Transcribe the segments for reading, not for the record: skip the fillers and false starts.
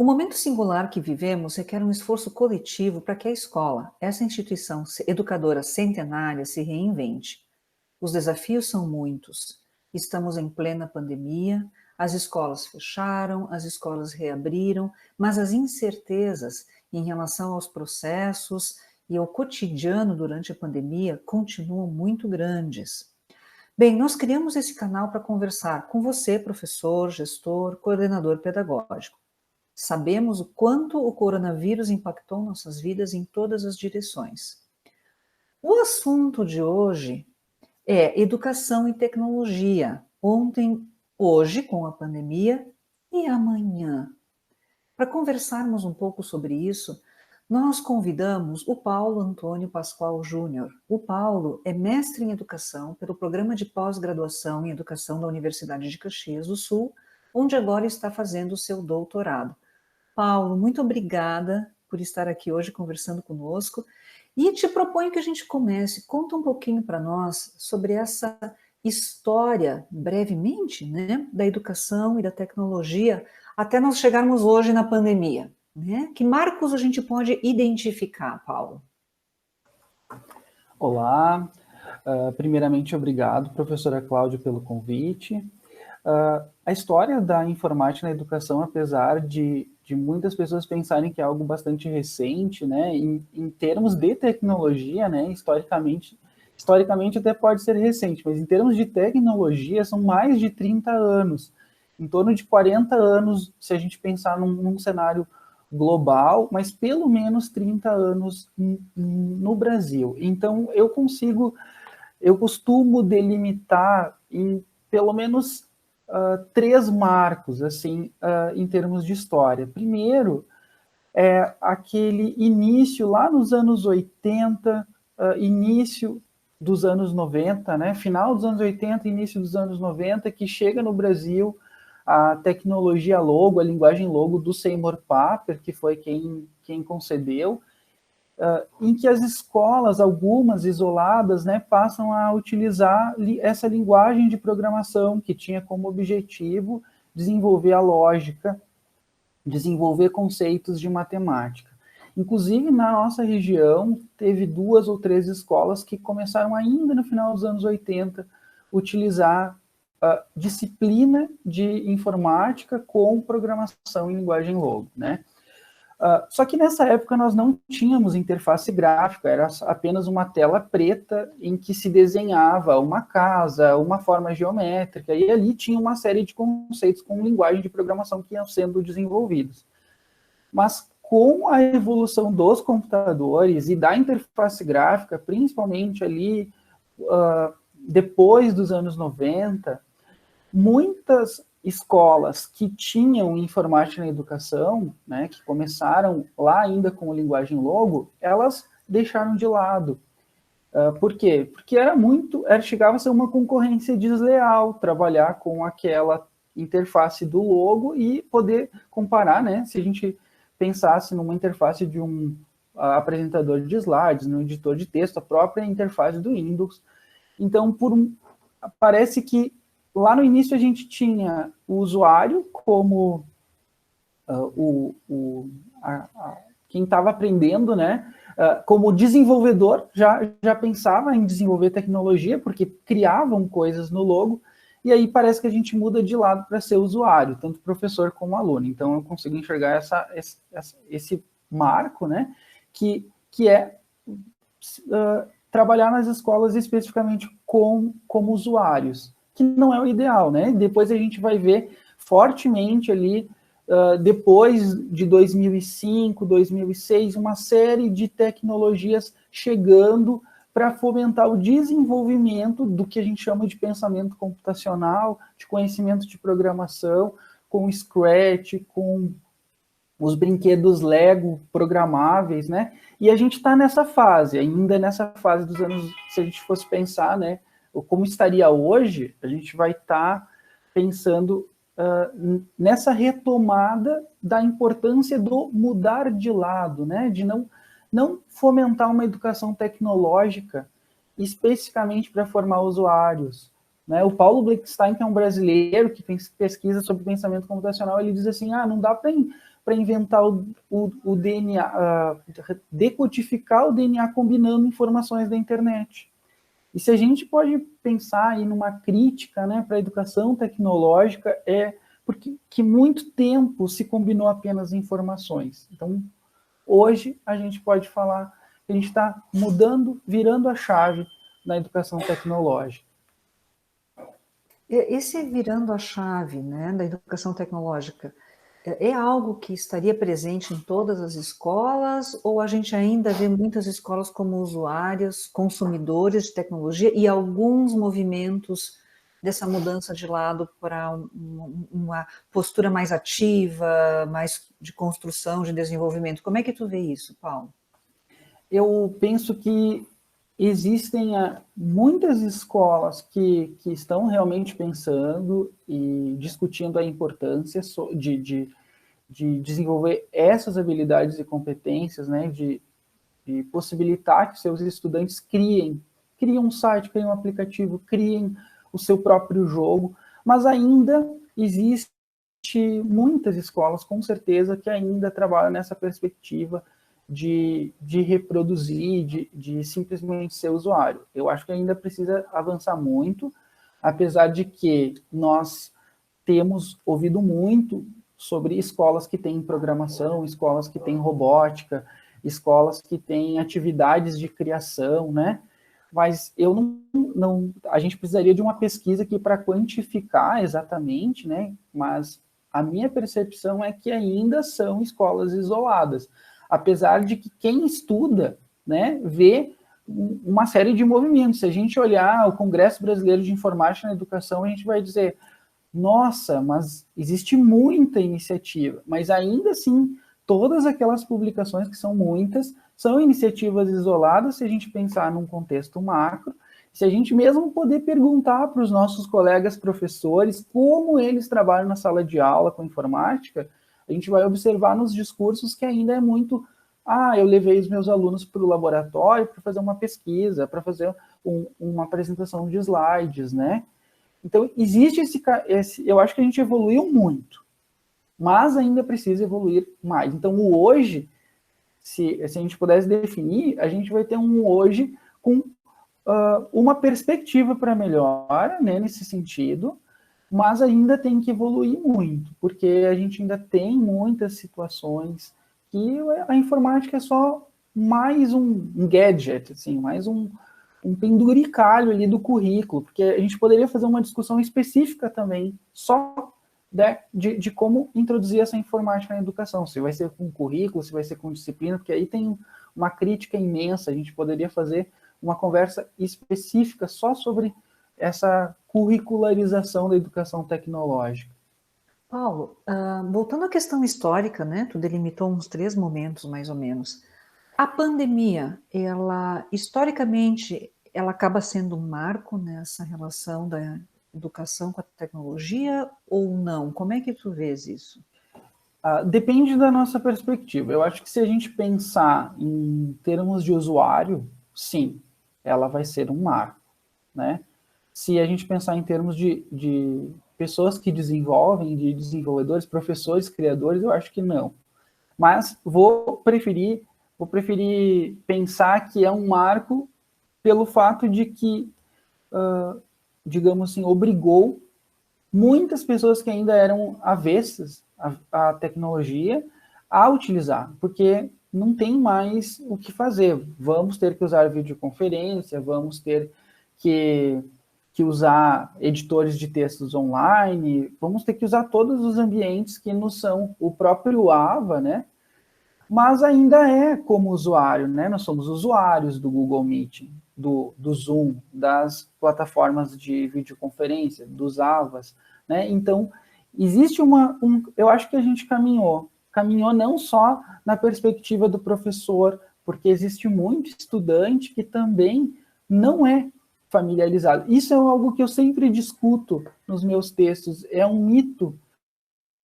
O momento singular que vivemos requer um esforço coletivo para que a escola, essa instituição educadora centenária, se reinvente. Os desafios são muitos. Estamos em plena pandemia, as escolas fecharam, as escolas reabriram, mas as incertezas em relação aos processos e ao cotidiano durante a pandemia continuam muito grandes. Bem, nós criamos esse canal para conversar com você, professor, gestor, coordenador pedagógico. Sabemos o quanto o coronavírus impactou nossas vidas em todas as direções. O assunto de hoje é educação e tecnologia. Ontem, hoje, com a pandemia, e amanhã. Para conversarmos um pouco sobre isso, nós convidamos o Paulo Antônio Pascoal Júnior. O Paulo é mestre em educação pelo programa de pós-graduação em educação da Universidade de Caxias do Sul, onde agora está fazendo o seu doutorado. Paulo, muito obrigada por estar aqui hoje conversando conosco e te proponho que a gente comece. Conta um pouquinho para nós sobre essa história, brevemente, né, da educação e da tecnologia até nós chegarmos hoje na pandemia, né? Que marcos a gente pode identificar, Paulo? Olá, primeiramente obrigado, professora Cláudia, pelo convite. A história da informática na educação, apesar de muitas pessoas pensarem que é algo bastante recente, né, em termos de tecnologia, né, historicamente até pode ser recente, mas em termos de tecnologia são mais de 30 anos, em torno de 40 anos, se a gente pensar num cenário global, mas pelo menos 30 anos no Brasil. Então, eu costumo delimitar em pelo menos 3 marcos, assim, em termos de história. Primeiro, é aquele início lá nos anos 80, início dos anos 90, né? Final dos anos 80, início dos anos 90, que chega no Brasil a tecnologia Logo, a linguagem Logo do Seymour Papert, que foi quem concebeu, em que as escolas, algumas isoladas, né, passam a utilizar essa linguagem de programação que tinha como objetivo desenvolver a lógica, desenvolver conceitos de matemática. Inclusive, na nossa região, teve 2 ou 3 escolas que começaram ainda no final dos anos 80 utilizar a disciplina de informática com programação em linguagem Logo, né? Só que nessa época nós não tínhamos interface gráfica, era apenas uma tela preta em que se desenhava uma casa, uma forma geométrica, e ali tinha uma série de conceitos com linguagem de programação que iam sendo desenvolvidos. Mas com a evolução dos computadores e da interface gráfica, principalmente ali depois dos anos 90, muitas escolas que tinham informática na educação, né, que começaram lá ainda com a linguagem Logo, elas deixaram de lado. Por quê? Porque chegava a ser uma concorrência desleal trabalhar com aquela interface do Logo e poder comparar, né, se a gente pensasse numa interface de um apresentador de slides, no editor de texto, a própria interface do Windows. Então, parece que lá no início a gente tinha o usuário como quem estava aprendendo, né? Como desenvolvedor, já pensava em desenvolver tecnologia, porque criavam coisas no Logo, e aí parece que a gente muda de lado para ser usuário, tanto professor como aluno. Então eu consigo enxergar esse marco, né? Que é trabalhar nas escolas especificamente como usuários, que não é o ideal, né? Depois a gente vai ver fortemente ali, depois de 2005, 2006, uma série de tecnologias chegando para fomentar o desenvolvimento do que a gente chama de pensamento computacional, de conhecimento de programação, com o Scratch, com os brinquedos Lego programáveis, né? E a gente está nessa fase, ainda nessa fase dos anos, se a gente fosse pensar, né, como estaria hoje, a gente vai estar pensando nessa retomada da importância do mudar de lado, né, de não fomentar uma educação tecnológica especificamente para formar usuários. Né? O Paulo Blechstein, que é um brasileiro que pesquisa sobre pensamento computacional, ele diz assim, não dá para para inventar o DNA, decodificar o DNA combinando informações da internet. E se a gente pode pensar aí numa crítica, né, para a educação tecnológica, é porque que muito tempo se combinou apenas informações. Então, hoje a gente pode falar que a gente está mudando, virando a chave na educação tecnológica. Esse virando a chave, né, da educação tecnológica, é algo que estaria presente em todas as escolas, ou a gente ainda vê muitas escolas como usuárias, consumidores de tecnologia e alguns movimentos dessa mudança de lado para uma postura mais ativa, mais de construção, de desenvolvimento? Como é que tu vê isso, Paulo? Eu penso que existem muitas escolas que estão realmente pensando e discutindo a importância de desenvolver essas habilidades e competências, né, de possibilitar que seus estudantes criem um site, criem um aplicativo, criem o seu próprio jogo, mas ainda existe muitas escolas, com certeza, que ainda trabalham nessa perspectiva de reproduzir, de simplesmente ser usuário. Eu acho que ainda precisa avançar muito, apesar de que nós temos ouvido muito sobre escolas que têm programação, escolas que têm robótica, escolas que têm atividades de criação, né? Mas a gente precisaria de uma pesquisa aqui para quantificar exatamente, né? Mas a minha percepção é que ainda são escolas isoladas, apesar de que quem estuda, né, vê uma série de movimentos. Se a gente olhar o Congresso Brasileiro de Informática na Educação, a gente vai dizer, nossa, mas existe muita iniciativa, mas ainda assim, todas aquelas publicações, que são muitas, são iniciativas isoladas, se a gente pensar num contexto macro, se a gente mesmo poder perguntar para os nossos colegas professores como eles trabalham na sala de aula com informática, a gente vai observar nos discursos que ainda é muito, eu levei os meus alunos para o laboratório para fazer uma pesquisa, para fazer uma apresentação de slides, né? Então, existe eu acho que a gente evoluiu muito, mas ainda precisa evoluir mais. Então, o hoje, se a gente pudesse definir, a gente vai ter um hoje com uma perspectiva para melhora, né, nesse sentido, mas ainda tem que evoluir muito, porque a gente ainda tem muitas situações que a informática é só mais um gadget, assim, mais um penduricalho ali do currículo, porque a gente poderia fazer uma discussão específica também, só de como introduzir essa informática na educação, se vai ser com currículo, se vai ser com disciplina, porque aí tem uma crítica imensa, a gente poderia fazer uma conversa específica só sobre essa curricularização da educação tecnológica. Paulo, voltando à questão histórica, né, tu delimitou uns 3 momentos, mais ou menos. A pandemia, ela, historicamente, ela acaba sendo um marco nessa relação da educação com a tecnologia ou não? Como é que tu vês isso? Depende da nossa perspectiva. Eu acho que se a gente pensar em termos de usuário, sim, ela vai ser um marco, né? Se a gente pensar em termos de pessoas que desenvolvem, de desenvolvedores, professores, criadores, eu acho que não. Mas vou preferir pensar que é um marco pelo fato de que, digamos assim, obrigou muitas pessoas que ainda eram avessas à tecnologia a utilizar, porque não tem mais o que fazer. Vamos ter que usar videoconferência, vamos ter que usar editores de textos online, vamos ter que usar todos os ambientes que nos são o próprio AVA, né? Mas ainda é como usuário, né? Nós somos usuários do Google Meet, do Zoom, das plataformas de videoconferência, dos AVAs, né? Então, existe eu acho que a gente caminhou não só na perspectiva do professor, porque existe muito estudante que também não é familiarizado. Isso é algo que eu sempre discuto nos meus textos, é um mito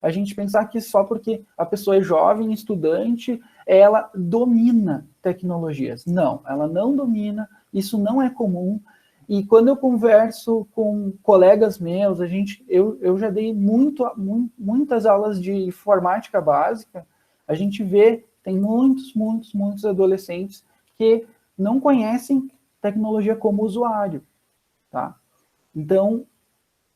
a gente pensar que só porque a pessoa é jovem, estudante, ela domina tecnologias. Não, ela não domina, isso não é comum. E quando eu converso com colegas meus, eu já dei muitas aulas de informática básica, a gente vê, tem muitos adolescentes que não conhecem tecnologia como usuário, tá? Então,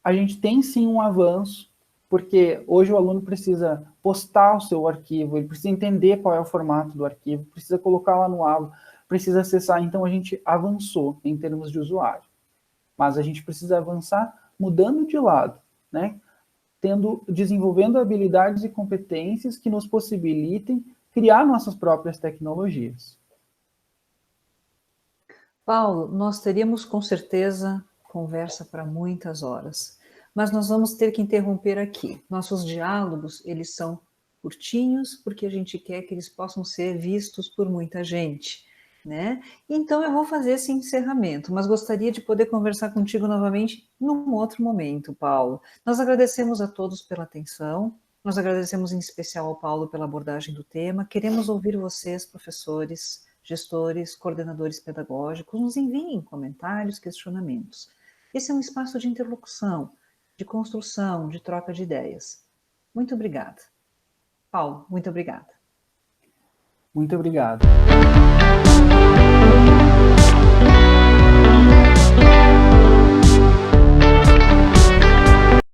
a gente tem sim um avanço, porque hoje o aluno precisa postar o seu arquivo, ele precisa entender qual é o formato do arquivo, precisa colocar lá no aula, precisa acessar, então a gente avançou em termos de usuário. Mas a gente precisa avançar mudando de lado, né? Desenvolvendo habilidades e competências que nos possibilitem criar nossas próprias tecnologias. Paulo, nós teríamos com certeza conversa para muitas horas, mas nós vamos ter que interromper aqui. Nossos diálogos, eles são curtinhos, porque a gente quer que eles possam ser vistos por muita gente, né? Então eu vou fazer esse encerramento, mas gostaria de poder conversar contigo novamente num outro momento, Paulo. Nós agradecemos a todos pela atenção, nós agradecemos em especial ao Paulo pela abordagem do tema, queremos ouvir vocês, professores, gestores, coordenadores pedagógicos, nos enviem comentários, questionamentos. Esse é um espaço de interlocução, de construção, de troca de ideias. Muito obrigada. Paulo, muito obrigada. Muito obrigado.